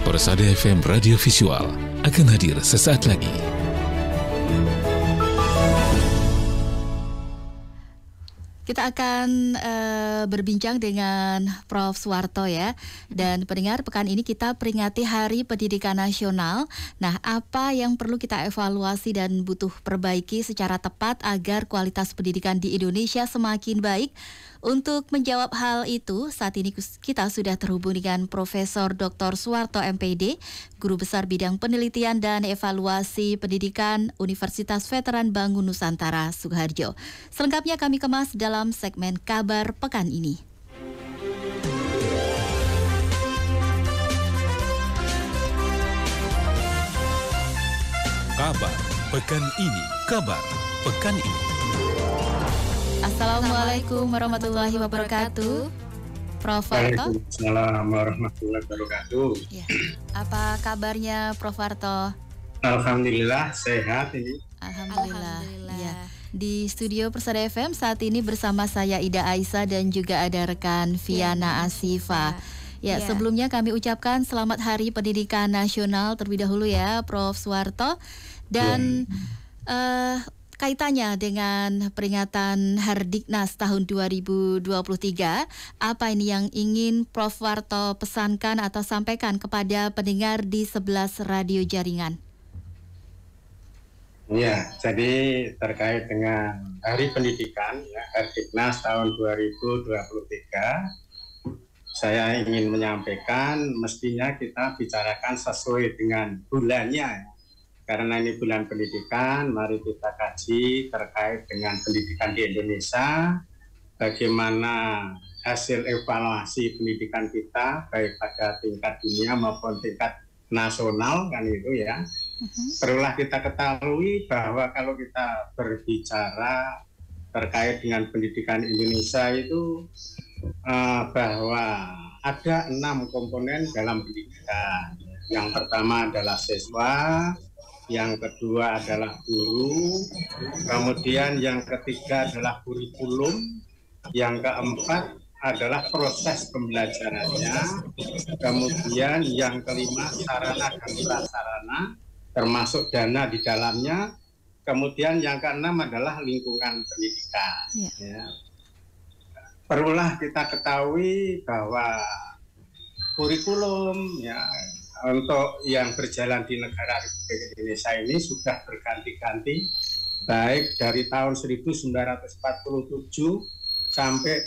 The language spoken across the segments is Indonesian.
Persada FM Radio Visual akan hadir sesaat lagi. Kita akan berbincang dengan Prof. Suwarto ya. Dan pendengar, pekan ini kita peringati Hari Pendidikan Nasional. Nah, apa yang perlu kita evaluasi dan butuh perbaiki secara tepat agar kualitas pendidikan di Indonesia semakin baik? Untuk menjawab hal itu, saat ini kita sudah terhubung dengan Profesor Dr. Suwarto MPD, Guru Besar Bidang Penelitian dan Evaluasi Pendidikan Universitas Veteran Bangun Nusantara, Sukoharjo. Selengkapnya kami kemas dalam segmen Kabar Pekan ini. Kabar Pekan ini. Kabar Pekan ini. Assalamualaikum warahmatullahi wabarakatuh. Prof. Warto. Waalaikumsalam warahmatullahi wabarakatuh. Ya. Apa kabarnya Prof. Warto? Alhamdulillah sehat ini. Alhamdulillah. Ya. Di studio Persada FM saat ini bersama saya Ida Aisyah dan juga ada rekan Viana Asifa. Ya, sebelumnya kami ucapkan selamat Hari Pendidikan Nasional terlebih dahulu ya Prof. Suwarto. Dan kaitannya dengan peringatan Hardiknas tahun 2023, apa ini yang ingin Prof. Warto pesankan atau sampaikan kepada pendengar di 11 radio jaringan? Ya, jadi terkait dengan Hari Pendidikan, ya, Hardiknas tahun 2023, saya ingin menyampaikan mestinya kita bicarakan sesuai dengan bulannya. Karena ini bulan pendidikan, mari kita kaji terkait dengan pendidikan di Indonesia, bagaimana hasil evaluasi pendidikan kita, baik pada tingkat dunia maupun tingkat nasional, kan itu ya. Perlulah kita ketahui bahwa kalau kita berbicara terkait dengan pendidikan Indonesia itu, bahwa ada 6 komponen dalam pendidikan. Yang pertama adalah siswa, yang kedua adalah guru, kemudian yang ketiga adalah kurikulum, yang keempat adalah proses pembelajarannya, kemudian yang kelima sarana dan prasarana, termasuk dana di dalamnya, kemudian yang keenam adalah lingkungan pendidikan. Ya. Perlulah kita ketahui bahwa kurikulum ya untuk yang berjalan di negara Republik Indonesia ini sudah berganti-ganti, baik dari tahun 1947 sampai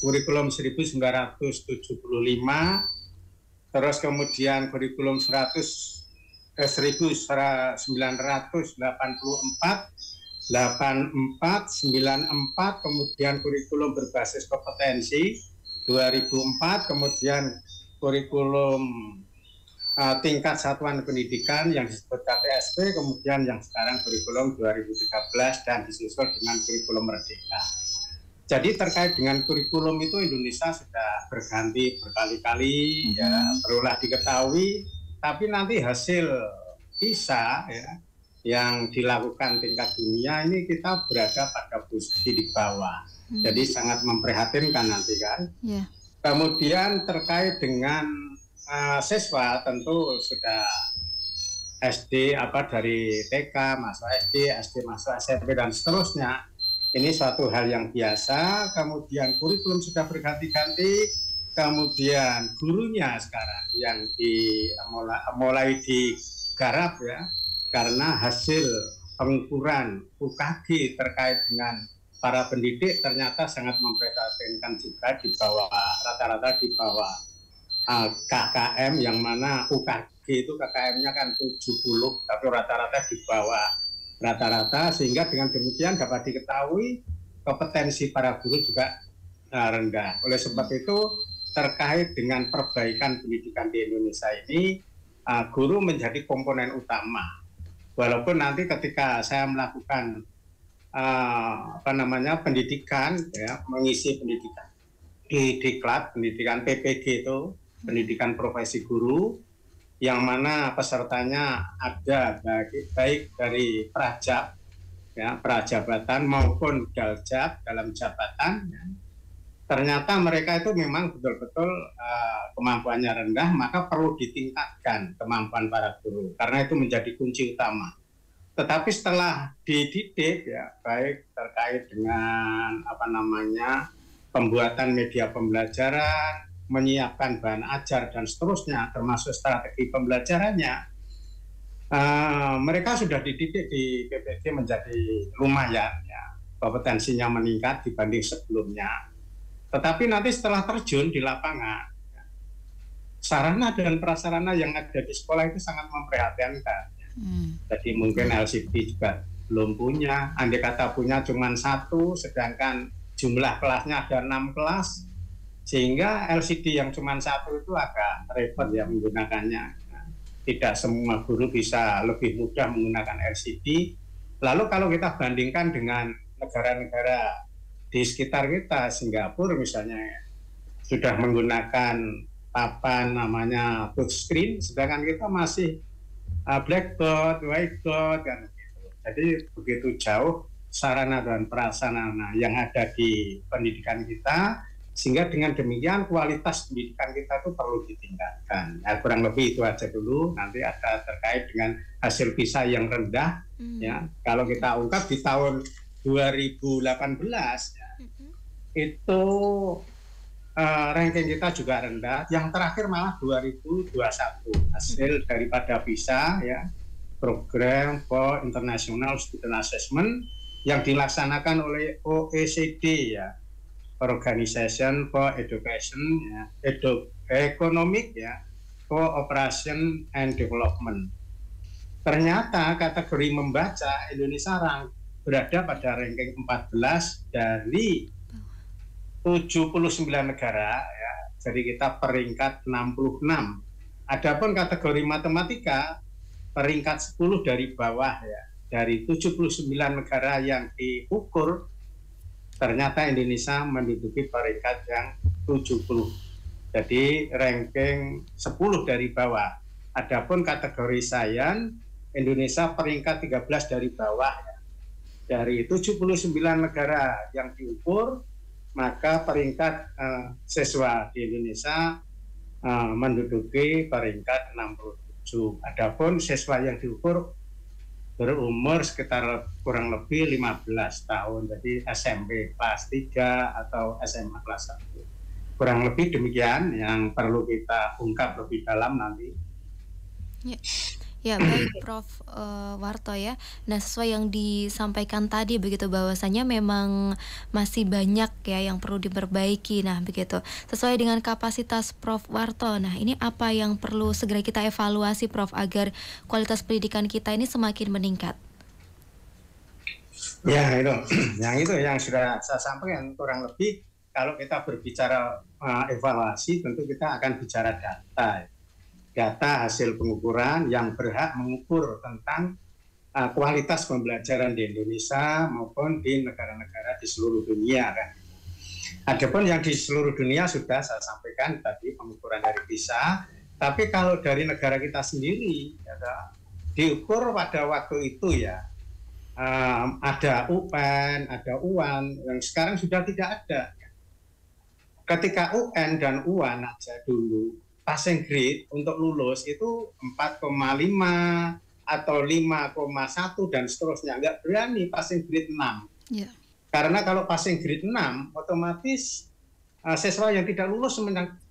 kurikulum 1975, terus kemudian kurikulum 1984, 94, 94, kemudian kurikulum berbasis kompetensi 2004, kemudian kurikulum tingkat satuan pendidikan yang disebut KTSP, kemudian yang sekarang kurikulum 2013 dan disusul dengan kurikulum Merdeka. Jadi terkait dengan kurikulum itu Indonesia sudah berganti berkali-kali, ya perlulah diketahui, tapi nanti hasil PISA ya, yang dilakukan tingkat dunia ini kita berada pada posisi di bawah. Jadi sangat memprihatinkan nanti kan. Kemudian terkait dengan siswa tentu sudah SD dari TK masuk SD masuk SMP dan seterusnya. Ini suatu hal yang biasa. Kemudian kurikulum sudah berganti-ganti. Kemudian gurunya sekarang yang mulai digarap ya, karena hasil pengukuran UKG terkait dengan para pendidik ternyata sangat memprihatinkan juga, di bawah rata-rata di bawah KKM, yang mana UKG itu KKM-nya kan 70, tapi rata-rata di bawah rata-rata, sehingga dengan demikian dapat diketahui kompetensi para guru juga rendah. Oleh sebab itu terkait dengan perbaikan pendidikan di Indonesia ini, guru menjadi komponen utama. Walaupun nanti ketika saya melakukan pendidikan, ya, mengisi pendidikan di Diklat, pendidikan PPG itu, pendidikan profesi guru, yang mana pesertanya ada baik dari prajab, ya, prajabatan maupun daljab dalam jabatan. Ya. ternyata mereka itu memang betul-betul kemampuannya rendah, maka perlu ditingkatkan kemampuan para guru karena itu menjadi kunci utama. Tetapi setelah dididik ya, baik terkait dengan pembuatan media pembelajaran, menyiapkan bahan ajar dan seterusnya, termasuk strategi pembelajarannya, mereka sudah dididik di PPD menjadi lumayan ya, kompetensinya meningkat dibanding sebelumnya. Tetapi nanti setelah terjun di lapangan, sarana dan prasarana yang ada di sekolah itu sangat memprihatinkan. Jadi mungkin LCD juga belum punya, andai kata punya cuma 1, sedangkan jumlah kelasnya ada 6 kelas, sehingga LCD yang cuma 1 itu agak repot ya menggunakannya. Tidak semua guru bisa lebih mudah menggunakan LCD. Lalu kalau kita bandingkan dengan negara-negara di sekitar kita, Singapura misalnya, sudah menggunakan papan namanya touchscreen, sedangkan kita masih blackboard, whiteboard, kan gitu. Jadi begitu jauh sarana dan prasarana yang ada di pendidikan kita, sehingga dengan demikian kualitas pendidikan kita itu perlu ditingkatkan. Ya, kurang lebih itu aja dulu. Nanti ada terkait dengan hasil PISA yang rendah. Ya, kalau kita ungkap di tahun 2018 ya, itu ranking kita juga rendah. Yang terakhir malah 2021 hasil daripada PISA ya, Program for International Student Assessment yang dilaksanakan oleh OECD ya, Organization for Education ya, Economic ya, Cooperation and Development. Ternyata kategori membaca Indonesia berada pada ranking 14 dari 79 negara ya. Jadi kita peringkat 66. Adapun kategori matematika peringkat 10 dari bawah ya. Dari 79 negara yang diukur, ternyata Indonesia menduduki peringkat yang 70. Jadi ranking 10 dari bawah. Adapun kategori sains Indonesia peringkat 13 dari bawah ya. Dari 79 negara yang diukur, maka peringkat siswa di Indonesia menduduki peringkat 67. Adapun siswa yang diukur berumur sekitar kurang lebih 15 tahun, jadi SMP kelas 3 atau SMA kelas 1. Kurang lebih demikian yang perlu kita ungkap lebih dalam nanti. Ya baik Prof. Warto ya. Nah sesuai yang disampaikan tadi begitu, bahwasanya memang masih banyak ya yang perlu diperbaiki. Nah begitu, sesuai dengan kapasitas Prof. Warto, nah ini apa yang perlu segera kita evaluasi Prof agar kualitas pendidikan kita ini semakin meningkat? Ya itu yang sudah saya sampaikan. Kurang lebih kalau kita berbicara evaluasi, tentu kita akan bicara data hasil pengukuran yang berhak mengukur tentang kualitas pembelajaran di Indonesia maupun di negara-negara di seluruh dunia kan. Adapun yang di seluruh dunia sudah saya sampaikan tadi pengukuran dari PISA, tapi kalau dari negara kita sendiri ya, diukur pada waktu itu ya ada UN, ada UAN yang sekarang sudah tidak ada. Ketika UN dan UAN aja dulu passing grade untuk lulus itu 4,5 atau 5,1 dan seterusnya, nggak berani passing grade 6. Yeah. Karena kalau passing grade 6 otomatis siswa yang tidak lulus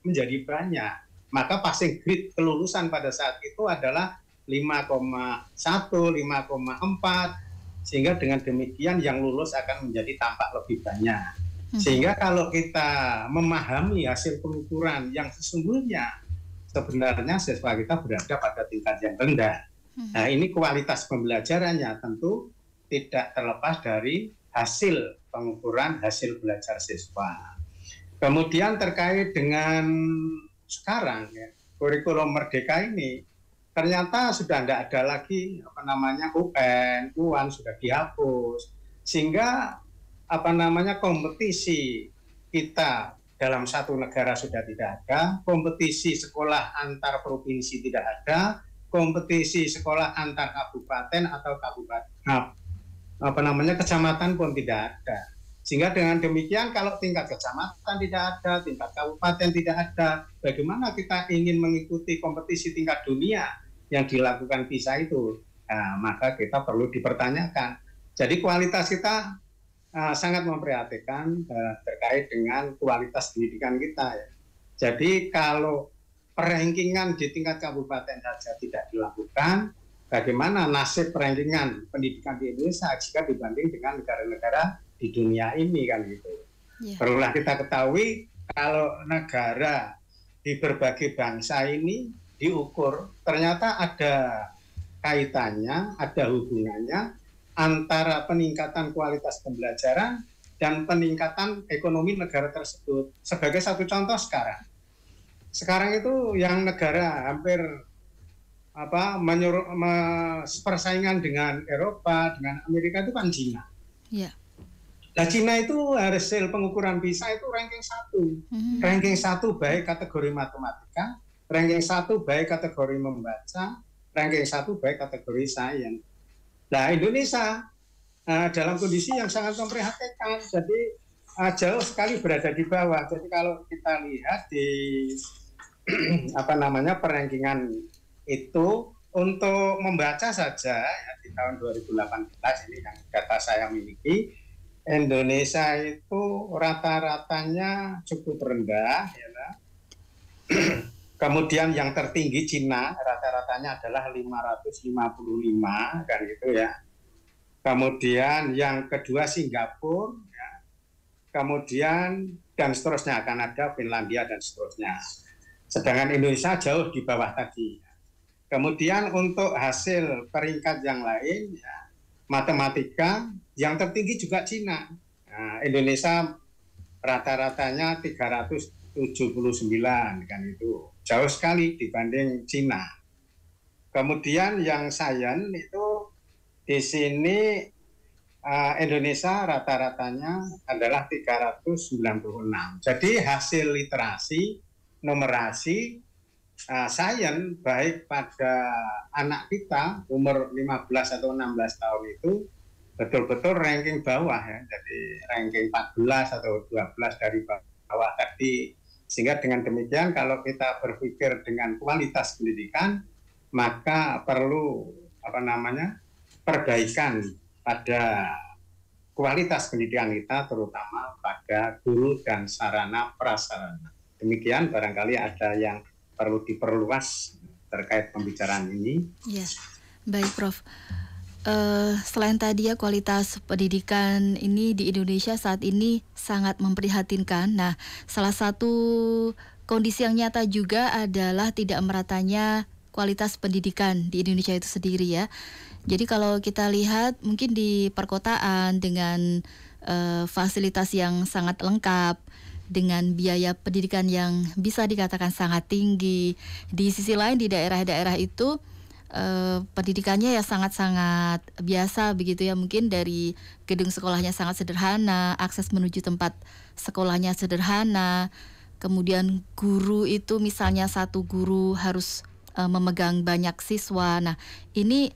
menjadi banyak. Maka passing grade kelulusan pada saat itu adalah 5,1, 5,4, sehingga dengan demikian yang lulus akan menjadi tampak lebih banyak. Sehingga kalau kita memahami hasil pengukuran yang sesungguhnya, sebenarnya siswa kita berada pada tingkat yang rendah. Nah ini kualitas pembelajarannya tentu tidak terlepas dari hasil pengukuran hasil belajar siswa. Kemudian terkait dengan sekarang ya, kurikulum Merdeka ini ternyata sudah tidak ada lagi UN, UAN sudah dihapus, sehingga kompetisi kita dalam satu negara sudah tidak ada, kompetisi sekolah antar provinsi tidak ada, kompetisi sekolah antar kabupaten atau kecamatan pun tidak ada. Sehingga dengan demikian kalau tingkat kecamatan tidak ada, tingkat kabupaten tidak ada, bagaimana kita ingin mengikuti kompetisi tingkat dunia yang dilakukan PISA itu? Nah, maka kita perlu dipertanyakan. Jadi kualitas kita sangat memprihatinkan terkait dengan kualitas pendidikan kita. Ya. Jadi kalau perankingan di tingkat kabupaten saja tidak dilakukan, bagaimana nasib perankingan pendidikan di Indonesia jika dibanding dengan negara-negara di dunia ini kan gitu. Perlulah kita ketahui kalau negara di berbagai bangsa ini diukur, ternyata ada kaitannya, ada hubungannya antara peningkatan kualitas pembelajaran dan peningkatan ekonomi negara tersebut. Sebagai satu contoh sekarang itu yang negara hampir persaingan dengan Eropa, dengan Amerika itu kan Cina. Yeah. Nah, Cina itu hasil pengukuran PISA itu ranking 1. Ranking 1 baik kategori matematika, ranking 1 baik kategori membaca, ranking 1 baik kategori sains. Nah, Indonesia dalam kondisi yang sangat memprihatinkan, jadi jauh sekali berada di bawah. Jadi kalau kita lihat di perankingan itu untuk membaca saja ya, di tahun 2018 ini yang data saya miliki, Indonesia itu rata-ratanya cukup rendah, ya. Kemudian yang tertinggi Cina rata-ratanya adalah 555 kan gitu ya. Kemudian yang kedua Singapura, ya. Kemudian dan seterusnya Kanada, Finlandia dan seterusnya. Sedangkan Indonesia jauh di bawah tadi. Kemudian untuk hasil peringkat yang lain, ya, matematika yang tertinggi juga Cina. Nah, Indonesia rata-ratanya 379 kan itu. Jauh sekali dibanding Cina. Kemudian yang sains itu di sini Indonesia rata-ratanya adalah 396. Jadi hasil literasi, numerasi, sains baik pada anak kita umur 15 atau 16 tahun itu betul-betul ranking bawah ya. Jadi ranking 14 atau 12 dari bawah tadi. Sehingga dengan demikian kalau kita berpikir dengan kualitas pendidikan, maka perlu perbaikan pada kualitas pendidikan kita, terutama pada guru dan sarana prasarana. Demikian barangkali ada yang perlu diperluas terkait pembicaraan ini. Ya, baik Prof. Selain tadi ya kualitas pendidikan ini di Indonesia saat ini sangat memprihatinkan. Nah, salah satu kondisi yang nyata juga adalah tidak meratanya kualitas pendidikan di Indonesia itu sendiri ya. Jadi kalau kita lihat mungkin di perkotaan dengan fasilitas yang sangat lengkap, dengan biaya pendidikan yang bisa dikatakan sangat tinggi. Di sisi lain di daerah-daerah itu pendidikannya ya sangat-sangat biasa begitu ya, mungkin dari gedung sekolahnya sangat sederhana, akses menuju tempat sekolahnya sederhana, kemudian guru itu misalnya satu guru harus memegang banyak siswa. Nah, ini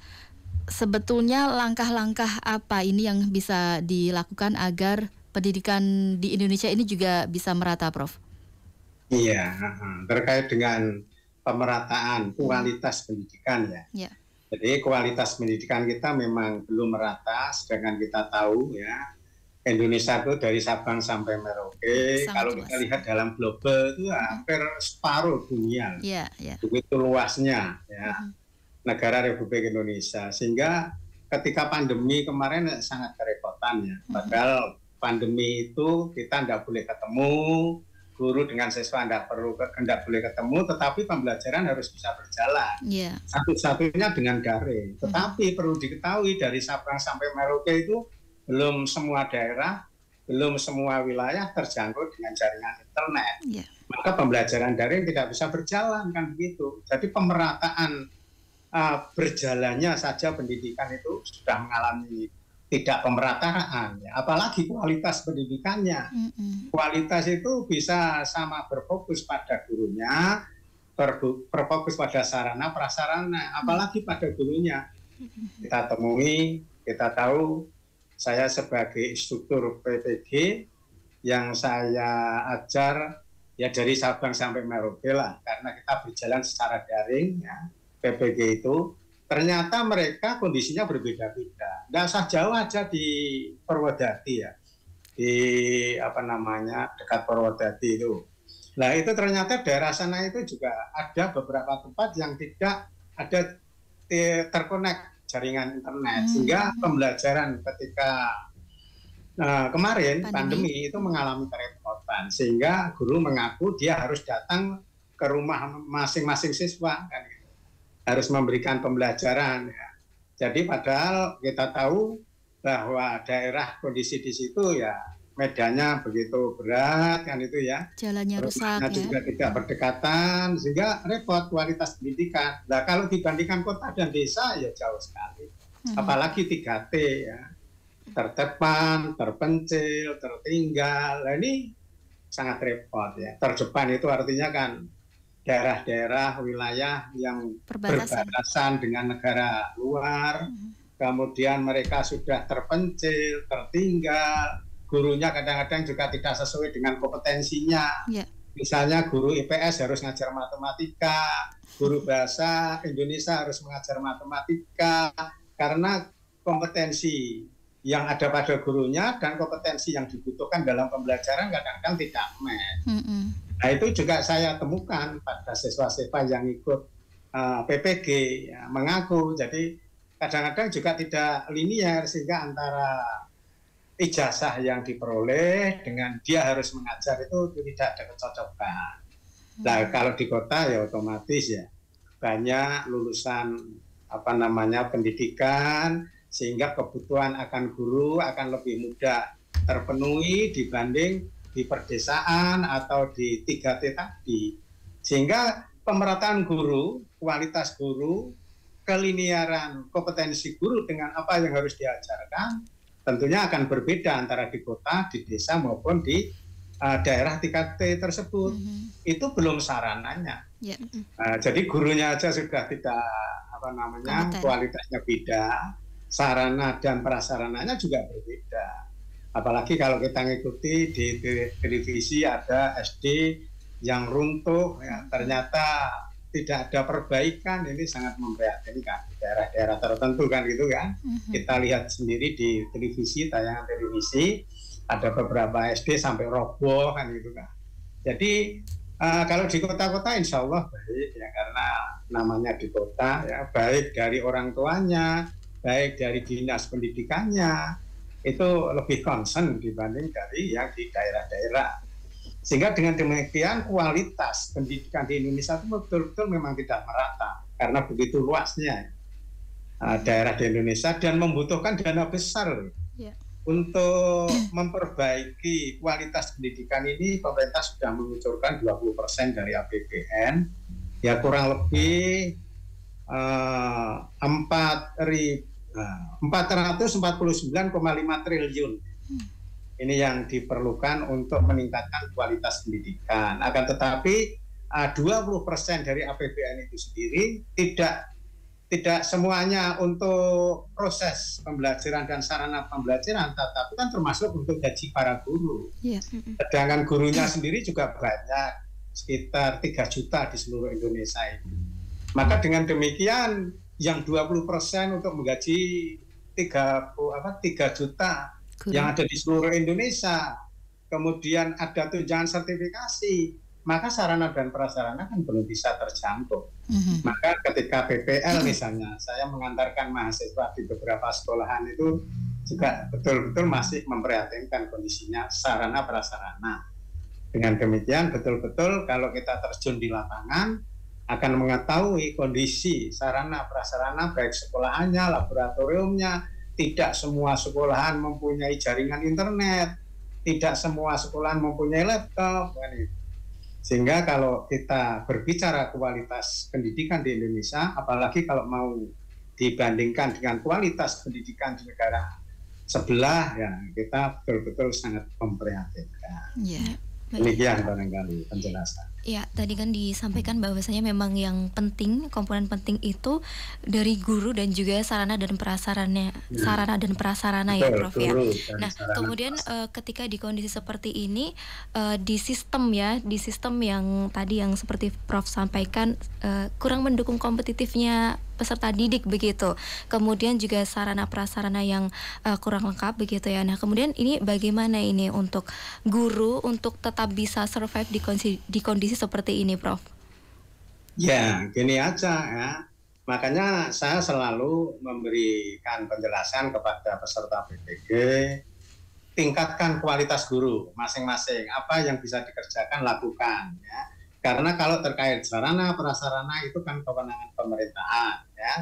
sebetulnya langkah-langkah apa ini yang bisa dilakukan agar pendidikan di Indonesia ini juga bisa merata, Prof? Iya, terkait dengan pemerataan kualitas pendidikan ya. Yeah. Jadi kualitas pendidikan kita memang belum merata, sedangkan kita tahu ya Indonesia itu dari Sabang sampai Merauke, kalau luas. Kita lihat dalam global itu hampir separuh dunia, begitu luasnya ya negara Republik Indonesia, sehingga ketika pandemi kemarin sangat kerepotan ya, padahal pandemi itu kita tidak boleh ketemu, guru dengan siswa tidak boleh ketemu, tetapi pembelajaran harus bisa berjalan. Yeah. Satu-satunya dengan daring. Tetapi perlu diketahui dari Sabang sampai Merauke itu belum semua daerah, belum semua wilayah terjangkau dengan jaringan internet. Yeah. Maka pembelajaran daring tidak bisa berjalan kan begitu. Jadi pemerataan berjalannya saja pendidikan itu sudah mengalami tidak pemerataan, ya. Apalagi kualitas pendidikannya. Kualitas itu bisa sama berfokus pada gurunya, berfokus pada sarana prasarana, apalagi pada gurunya. Kita temui, kita tahu saya sebagai instruktur PPG yang saya ajar ya dari Sabang sampai Merauke lah, karena kita berjalan secara daring ya, PPG itu ternyata mereka kondisinya berbeda-beda. Nggak usah jauh aja di Purwodadi ya, di dekat Purwodadi itu. Nah itu ternyata daerah sana itu juga ada beberapa tempat yang tidak ada terkonek jaringan internet, sehingga pembelajaran ketika kemarin pandemi itu mengalami kerepotan, sehingga guru mengaku dia harus datang ke rumah masing-masing siswa kan, harus memberikan pembelajaran ya. Jadi padahal kita tahu bahwa daerah kondisi di situ ya medannya begitu berat kan itu ya, jalannya rusak juga tidak berdekatan, sehingga repot kualitas pendidikan. Nah kalau dibandingkan kota dan desa ya jauh sekali, apalagi 3T ya, terdepan, terpencil, tertinggal. Nah ini sangat repot ya. Terdepan itu artinya kan daerah-daerah wilayah yang berbatasan dengan negara luar, kemudian mereka sudah terpencil, tertinggal. Gurunya kadang-kadang juga tidak sesuai dengan kompetensinya. Misalnya guru IPS harus ngajar matematika, guru bahasa Indonesia harus mengajar matematika, karena kompetensi yang ada pada gurunya dan kompetensi yang dibutuhkan dalam pembelajaran kadang-kadang tidak match. Nah itu juga saya temukan pada siswa-siswa yang ikut PPG ya, mengaku. Jadi kadang-kadang juga tidak linear, sehingga antara ijazah yang diperoleh dengan dia harus mengajar itu tidak ada kecocokan. Nah kalau di kota ya otomatis ya banyak lulusan pendidikan, sehingga kebutuhan akan guru akan lebih mudah terpenuhi dibanding di perdesaan atau di 3T tadi. Sehingga pemerataan guru, kualitas guru, keliniaran kompetensi guru dengan apa yang harus diajarkan tentunya akan berbeda antara di kota, di desa maupun di daerah 3T tersebut. Itu belum sarananya. Jadi gurunya aja sudah tidak kualitasnya beda, sarana dan prasarananya juga berbeda. Apalagi kalau kita ngikuti di televisi ada SD yang runtuh, ya, ternyata tidak ada perbaikan. Ini sangat memprihatinkan di daerah-daerah tertentu kan gitu kan. Kita lihat sendiri di televisi, tayangan televisi, ada beberapa SD sampai roboh kan gitu kan. Jadi kalau di kota-kota insya Allah baik ya, karena namanya di kota ya, baik dari orang tuanya, baik dari dinas pendidikannya, itu lebih concern dibanding dari yang di daerah-daerah. Sehingga dengan demikian kualitas pendidikan di Indonesia itu betul-betul memang tidak merata, karena begitu luasnya daerah di Indonesia dan membutuhkan dana besar untuk memperbaiki kualitas pendidikan ini. Pemerintah sudah mengucurkan 20% dari APBN, ya kurang lebih 449,5 triliun. Ini yang diperlukan untuk meningkatkan kualitas pendidikan. Akan tetapi 20% dari APBN itu sendiri tidak semuanya untuk proses pembelajaran dan sarana pembelajaran, tetapi kan termasuk untuk gaji para guru. Sedangkan gurunya sendiri juga banyak, sekitar 3 juta di seluruh Indonesia ini. Maka dengan demikian yang 20% untuk menggaji 3 juta yang ada di seluruh Indonesia, kemudian ada tunjangan sertifikasi, maka sarana dan prasarana kan belum bisa terjangkau. Maka ketika PPL misalnya, saya mengantarkan mahasiswa di beberapa sekolahan itu juga betul-betul masih memprihatinkan kondisinya sarana prasarana. Dengan demikian betul-betul kalau kita terjun di lapangan akan mengetahui kondisi sarana prasarana, baik sekolahannya, laboratoriumnya. Tidak semua sekolahan mempunyai jaringan internet, tidak semua sekolahan mempunyai laptop. Sehingga kalau kita berbicara kualitas pendidikan di Indonesia, apalagi kalau mau dibandingkan dengan kualitas pendidikan di negara sebelah, ya kita betul-betul sangat memprihatinkan. Demikian barangkali penjelasan. Ya, tadi kan disampaikan bahwasanya memang yang penting, komponen penting itu dari guru dan juga sarana dan prasarana, ya, Betul, Prof ya. guru dan Nah, sarana kemudian prasarana. ketika di kondisi seperti ini, di sistem yang tadi yang seperti Prof sampaikan, kurang mendukung kompetitifnya peserta didik begitu. Kemudian juga sarana prasarana yang kurang lengkap begitu ya. Nah, kemudian ini bagaimana ini untuk guru untuk tetap bisa survive di kondisi seperti ini, Prof? Ya, gini aja ya. Makanya saya selalu memberikan penjelasan kepada peserta PPG, tingkatkan kualitas guru masing-masing. Apa yang bisa dikerjakan, lakukan ya. Karena kalau terkait sarana prasarana itu kan kewenangan pemerintahan ya.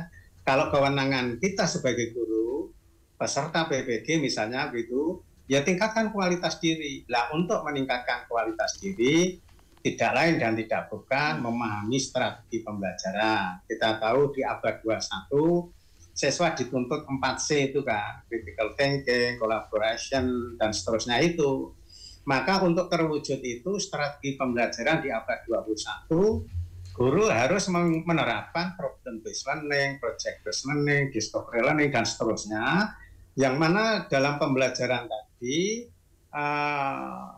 Kalau kewenangan kita sebagai guru, peserta PPG misalnya gitu, ya tingkatkan kualitas diri. Lah untuk meningkatkan kualitas diri, tidak lain dan tidak bukan memahami strategi pembelajaran. Kita tahu di abad 21, siswa dituntut 4C itu kan, critical thinking, collaboration, dan seterusnya itu. Maka untuk terwujud itu strategi pembelajaran di abad 21, guru harus menerapkan problem based learning, project based learning, discovery learning, dan seterusnya. Yang mana dalam pembelajaran tadi,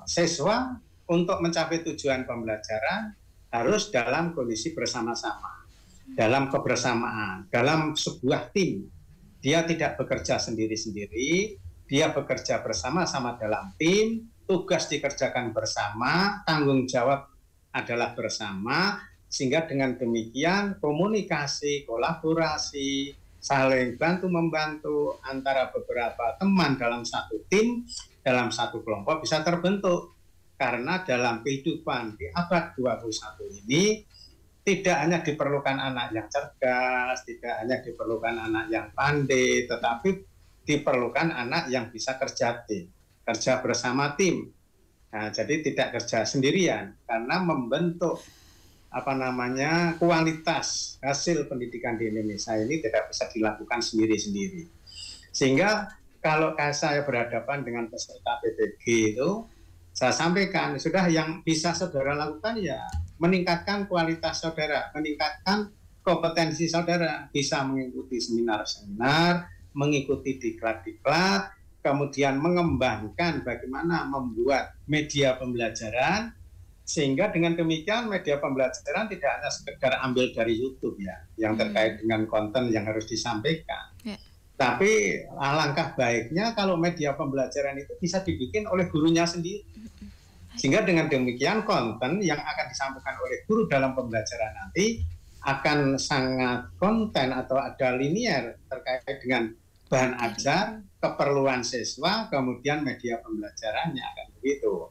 siswa untuk mencapai tujuan pembelajaran harus dalam kondisi bersama-sama, dalam kebersamaan, dalam sebuah tim. Dia tidak bekerja sendiri-sendiri, dia bekerja bersama-sama dalam tim, tugas dikerjakan bersama, tanggung jawab adalah bersama, sehingga dengan demikian komunikasi, kolaborasi, saling bantu-membantu antara beberapa teman dalam satu tim, dalam satu kelompok bisa terbentuk. Karena dalam kehidupan di abad 21 ini tidak hanya diperlukan anak yang cerdas, tidak hanya diperlukan anak yang pandai, tetapi diperlukan anak yang bisa kerja tim, kerja bersama tim. Nah, jadi tidak kerja sendirian karena membentuk kualitas hasil pendidikan di Indonesia ini tidak bisa dilakukan sendiri-sendiri. Sehingga kalau saya berhadapan dengan peserta PPG itu, saya sampaikan, sudah yang bisa saudara lakukan ya meningkatkan kualitas saudara, meningkatkan kompetensi saudara, bisa mengikuti seminar-seminar, mengikuti diklat-diklat, kemudian mengembangkan bagaimana membuat media pembelajaran, sehingga dengan demikian media pembelajaran tidak hanya sekedar ambil dari YouTube ya, yang terkait dengan konten yang harus disampaikan. Tapi alangkah baiknya kalau media pembelajaran itu bisa dibikin oleh gurunya sendiri. Sehingga dengan demikian konten yang akan disampaikan oleh guru dalam pembelajaran nanti akan sangat konten atau ada linier terkait dengan bahan ajar, keperluan siswa, kemudian media pembelajarannya akan begitu.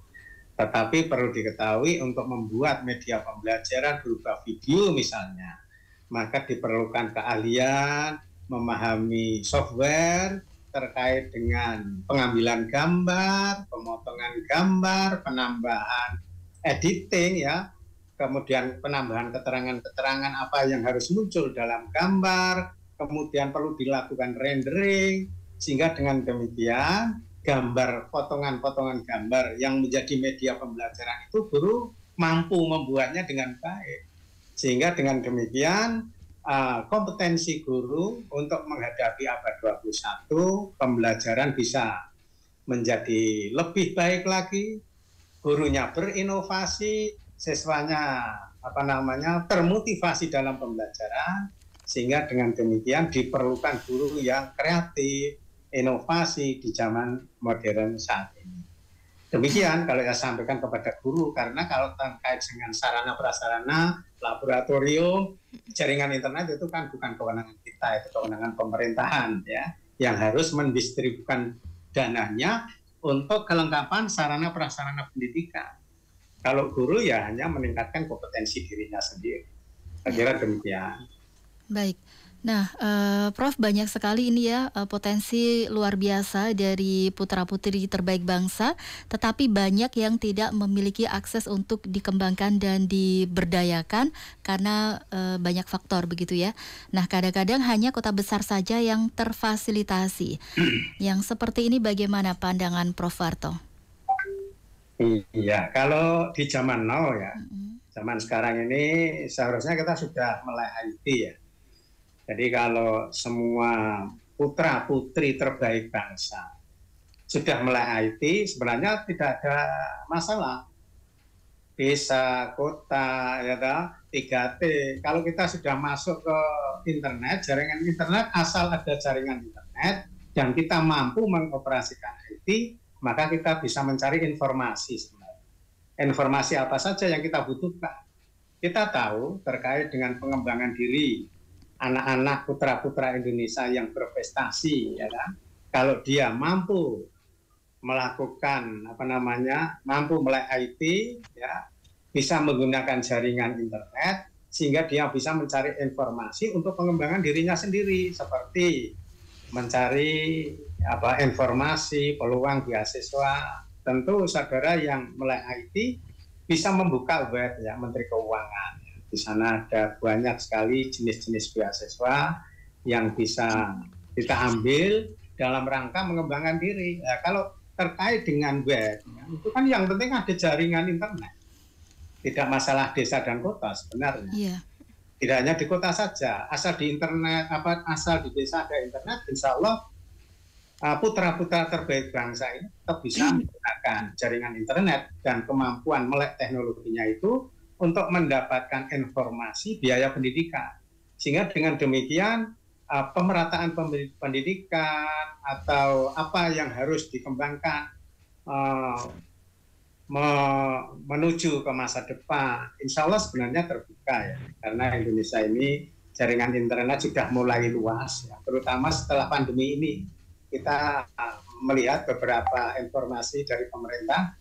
Tetapi perlu diketahui untuk membuat media pembelajaran berupa video misalnya, maka diperlukan keahlian, memahami software terkait dengan pengambilan gambar, pemotongan gambar, penambahan editing ya, kemudian penambahan keterangan-keterangan apa yang harus muncul dalam gambar, kemudian perlu dilakukan rendering, sehingga dengan demikian gambar, potongan-potongan gambar yang menjadi media pembelajaran itu guru mampu membuatnya dengan baik. Sehingga dengan demikian kompetensi guru untuk menghadapi abad 21, pembelajaran bisa menjadi lebih baik lagi, gurunya berinovasi, siswanya termotivasi dalam pembelajaran, sehingga dengan demikian diperlukan guru yang kreatif, inovasi di zaman modern saat ini. Demikian kalau saya sampaikan kepada guru, karena kalau terkait dengan sarana prasarana, laboratorium, jaringan internet itu kan bukan kewenangan kita, itu kewenangan pemerintahan ya, yang harus mendistribusikan dananya untuk kelengkapan sarana prasarana pendidikan. Kalau guru ya hanya meningkatkan kompetensi dirinya sendiri. Saya kira demikian. Baik. Nah, Prof, banyak sekali ini ya potensi luar biasa dari putra-putri terbaik bangsa, tetapi banyak yang tidak memiliki akses untuk dikembangkan dan diberdayakan karena banyak faktor begitu ya. Nah, kadang-kadang hanya kota besar saja yang terfasilitasi. Yang seperti ini bagaimana pandangan Prof Warto? Iya, kalau di zaman now ya, zaman sekarang ini seharusnya kita sudah melek IT ya. Jadi kalau semua putra putri terbaik bangsa sudah melek IT, sebenarnya tidak ada masalah. Desa, kota, ya 3T. Kalau kita sudah masuk ke internet, jaringan internet, asal ada jaringan internet dan kita mampu mengoperasikan IT, maka kita bisa mencari informasi sebenarnya. Informasi apa saja yang kita butuhkan. Kita tahu terkait dengan pengembangan diri anak-anak putra-putra Indonesia yang berprestasi, ya kan? Kalau dia mampu melakukan mampu melek IT, ya, bisa menggunakan jaringan internet sehingga dia bisa mencari informasi untuk pengembangan dirinya sendiri, seperti mencari informasi, peluang beasiswa. Tentu saudara yang melek IT bisa membuka web ya Menteri Keuangan. Di sana ada banyak sekali jenis-jenis beasiswa yang bisa kita ambil dalam rangka mengembangkan diri. Ya, kalau terkait dengan web, ya, itu kan yang penting ada jaringan internet. Tidak masalah desa dan kota sebenarnya. Yeah. Tidak hanya di kota saja, asal di internet, asal di desa ada internet, insya Allah putra-putra terbaik bangsa ini tetap bisa menggunakan jaringan internet dan kemampuan melek teknologinya itu untuk mendapatkan informasi biaya pendidikan. Sehingga dengan demikian pemerataan pendidikan atau apa yang harus dikembangkan menuju ke masa depan, insya Allah sebenarnya terbuka ya, karena Indonesia ini jaringan internet sudah mulai luas ya, terutama setelah pandemi ini. Kita melihat beberapa informasi dari pemerintah,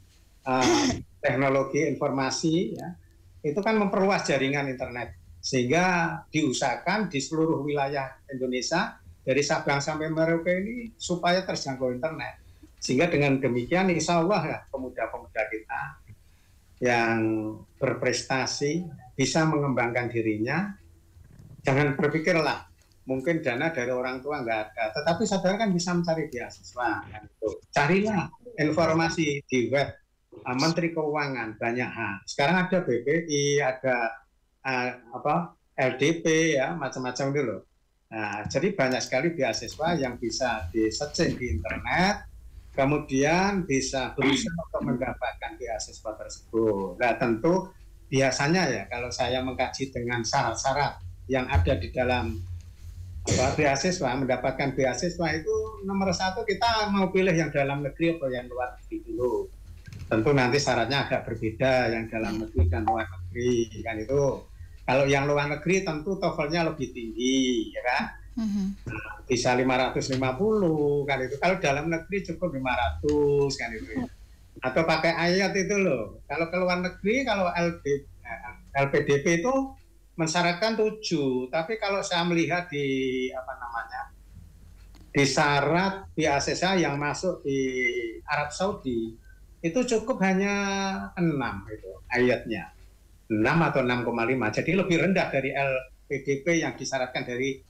teknologi informasi ya, itu kan memperluas jaringan internet, sehingga diusahakan di seluruh wilayah Indonesia dari Sabang sampai Merauke ini supaya terjangkau internet. Sehingga dengan demikian insya Allah ya, pemuda-pemuda kita yang berprestasi bisa mengembangkan dirinya. Jangan berpikirlah mungkin dana dari orang tua nggak ada, tetapi saudara kan bisa mencari beasiswa. Kan itu. Carilah informasi di web Menteri Keuangan, banyak hal. Sekarang ada BPI, ada LDP ya, macam-macam itu loh. Nah, jadi banyak sekali beasiswa yang bisa di-searching di internet, kemudian bisa berusaha untuk mendapatkan beasiswa tersebut. Nah, tentu biasanya ya kalau saya mengkaji dengan syarat-syarat yang ada di dalam beasiswa, mendapatkan beasiswa itu nomor satu kita mau pilih yang dalam negeri atau yang luar negeri dulu. Tentu nanti syaratnya agak berbeda yang dalam negeri dan luar negeri kan itu. Kalau yang luar negeri tentu TOEFL-nya lebih tinggi, ya kan? Bisa 550 kan itu. Kalau dalam negeri cukup 500 kan itu. Atau pakai ayat itu loh. Kalau ke luar negeri, kalau LPDP itu mensyaratkan 7. Tapi kalau saya melihat di di syarat beasiswa yang masuk di Arab Saudi itu cukup hanya 6 itu ayatnya. 6 atau 6,5. Jadi lebih rendah dari LPDP yang disyaratkan dari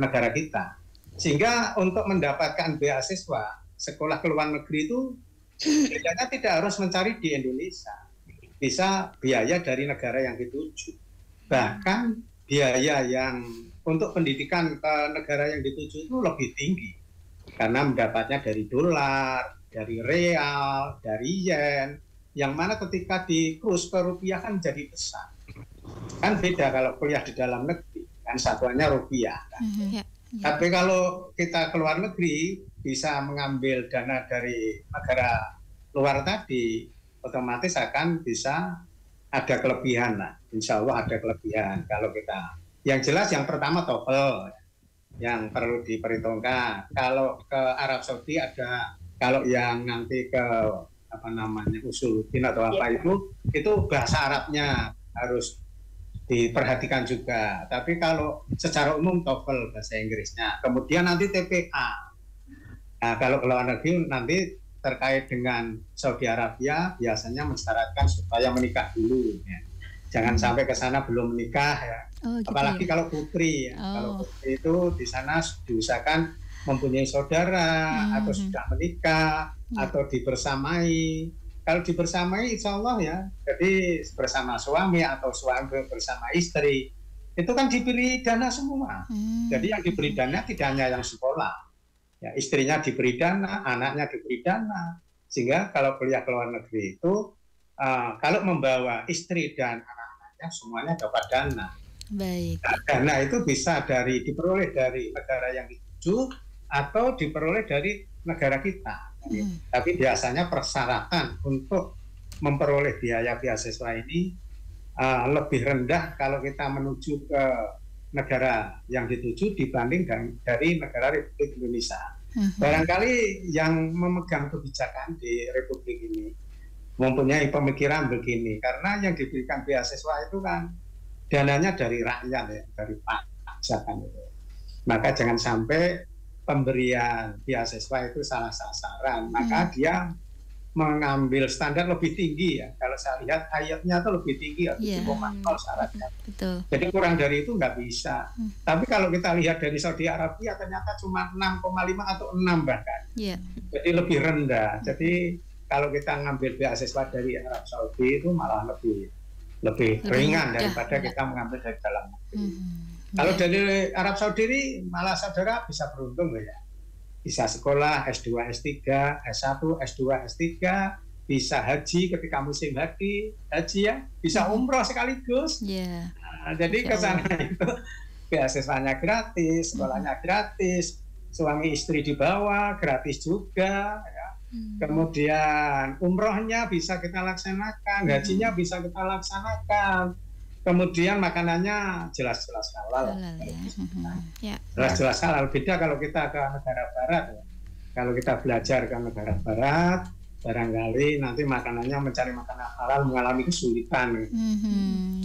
negara kita. Sehingga untuk mendapatkan beasiswa sekolah ke luar negeri itu biayanya tidak harus mencari di Indonesia. Bisa biaya dari negara yang dituju. Bahkan biaya yang untuk pendidikan ke negara yang dituju itu lebih tinggi. Karena mendapatnya dari dolar, dari real, dari yen, yang mana ketika di kurs ke rupiah kan jadi besar. Kan beda kalau kuliah di dalam negeri, kan satuannya rupiah. Kan? Tapi kalau kita ke luar negeri bisa mengambil dana dari negara luar tadi, otomatis akan bisa ada kelebihan lah. Insya Allah ada kelebihan kalau kita. Yang jelas yang pertama TOEFL yang perlu diperhitungkan. Kalau ke Arab Saudi ada, kalau yang nanti ke usuluddin atau apa itu bahasa Arabnya harus diperhatikan juga. Tapi kalau secara umum TOEFL bahasa Inggrisnya. Kemudian nanti TPA. Nah, kalau ke luar negeri nanti terkait dengan Saudi Arabia biasanya mensyaratkan supaya menikah dulu. Ya. Jangan sampai ke sana belum menikah ya. Oh, gitu. Apalagi ya? Kalau putri ya. Kalau putri itu di sana diusahakan mempunyai saudara atau sudah menikah atau dibersamai. kalau dibersamai insya Allah ya, jadi bersama suami atau suami bersama istri, itu kan diberi dana semua. Jadi yang diberi dana tidak hanya yang sekolah, ya, istrinya diberi dana, anaknya diberi dana, sehingga kalau kuliah ke luar negeri itu, kalau membawa istri dan anak-anaknya semuanya dapat dana. Baik. Dana itu bisa diperoleh dari negara yang dituju atau diperoleh dari negara kita. Tapi biasanya persyaratan untuk memperoleh biaya beasiswa ini lebih rendah kalau kita menuju ke negara yang dituju dibanding dari negara Republik Indonesia. Barangkali yang memegang kebijakan di Republik ini mempunyai pemikiran begini, karena yang diberikan beasiswa itu kan dananya dari rakyat ya, dari pajak kan itu. Maka jangan sampai pemberian beasiswa itu salah sasaran, maka dia mengambil standar lebih tinggi ya. Kalau saya lihat ayatnya itu lebih tinggi, 7,0 syaratnya. Betul. Jadi kurang dari itu nggak bisa. Tapi kalau kita lihat dari Saudi Arabia ternyata cuma 6,5 atau 6 bahkan. Jadi lebih rendah. Jadi kalau kita ngambil beasiswa dari Arab Saudi itu malah lebih ringan daripada kita mengambil dari dalam negeri. Kalau dari Arab Saudi ini malah saudara bisa beruntung ya. Bisa sekolah S2, S3, S1, S2, S3, bisa haji ketika musim haji ya, bisa umroh sekaligus. Jadi ke sana itu beasiswanya gratis, sekolahnya gratis, suami istri dibawa gratis juga ya. Kemudian umrohnya bisa kita laksanakan, hajinya bisa kita laksanakan. Kemudian makanannya jelas-jelas halal. Jelas-jelas halal. Beda kalau kita ke negara barat. Ya. Kalau kita belajar ke negara barat, barangkali nanti makanannya mencari makanan halal mengalami kesulitan.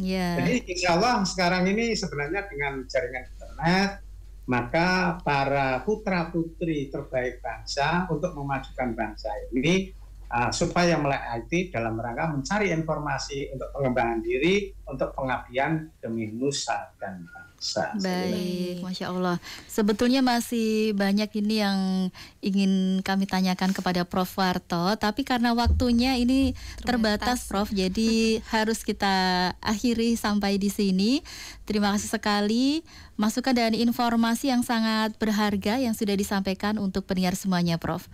Jadi insya Allah sekarang ini sebenarnya dengan jaringan internet, maka para putra-putri terbaik bangsa untuk memajukan bangsa ini supaya melek IT dalam rangka mencari informasi untuk pengembangan diri, untuk pengabdian demi nusa dan bangsa. Baik, Masya Allah. Sebetulnya masih banyak ini yang ingin kami tanyakan kepada Prof. Warto, tapi karena waktunya ini terbatas, Prof. Jadi harus kita akhiri sampai di sini. Terima kasih sekali masukan dan informasi yang sangat berharga yang sudah disampaikan untuk pendengar semuanya, Prof.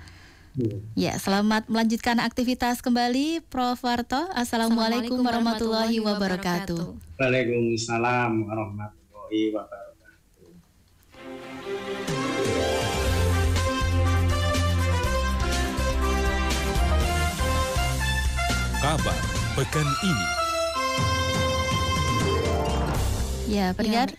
Ya, selamat melanjutkan aktivitas kembali, Prof. Warto. Assalamualaikum warahmatullahi wabarakatuh. Waalaikumsalam warahmatullahi wabarakatuh. Kabar pekan ini. Ya, pendengar.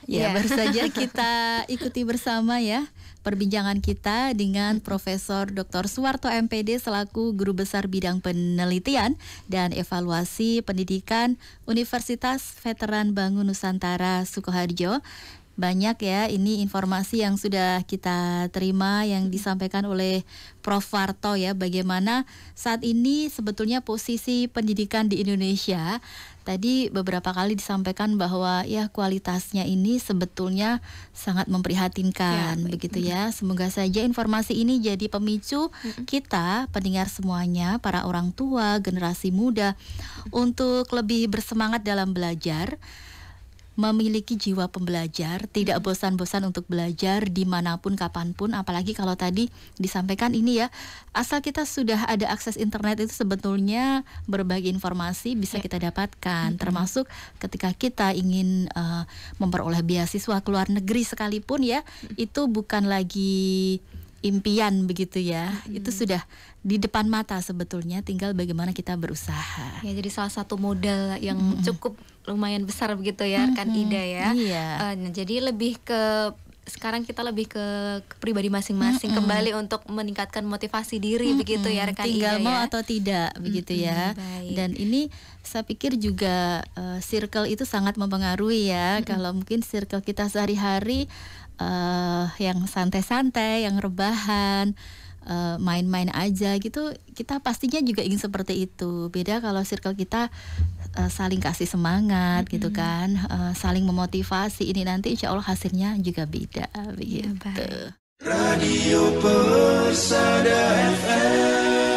Ya, baru saja kita ikuti bersama ya perbincangan kita dengan Profesor Dr. Suwarto MPD selaku Guru Besar Bidang Penelitian dan Evaluasi Pendidikan Universitas Veteran Bangun Nusantara Sukoharjo. Banyak ya ini informasi yang sudah kita terima yang disampaikan oleh Prof. Warto ya, bagaimana saat ini sebetulnya posisi pendidikan di Indonesia. Tadi beberapa kali disampaikan bahwa ya kualitasnya ini sebetulnya sangat memprihatinkan begitu ya. Semoga saja informasi ini jadi pemicu kita pendengar semuanya, para orang tua, generasi muda untuk lebih bersemangat dalam belajar, memiliki jiwa pembelajar, tidak bosan-bosan untuk belajar dimanapun, kapanpun. Apalagi kalau tadi disampaikan ini ya, asal kita sudah ada akses internet itu sebetulnya berbagai informasi bisa kita dapatkan. Termasuk ketika kita ingin memperoleh beasiswa ke luar negeri sekalipun ya, itu bukan lagi impian begitu ya, itu sudah di depan mata sebetulnya, tinggal bagaimana kita berusaha. Ya, jadi salah satu modal yang cukup lumayan besar begitu ya, rekan Ida ya. Jadi lebih ke sekarang kita lebih ke pribadi masing-masing kembali untuk meningkatkan motivasi diri begitu ya rekan tinggal Ida mau ya. atau tidak begitu ya. Baik. Dan ini saya pikir juga circle itu sangat mempengaruhi ya. Kalau mungkin circle kita sehari-hari yang santai-santai, yang rebahan, main-main aja gitu, kita pastinya juga ingin seperti itu. Beda kalau circle kita saling kasih semangat gitu kan, saling memotivasi, ini nanti insya Allah hasilnya juga beda begitu. Radio Persada FM.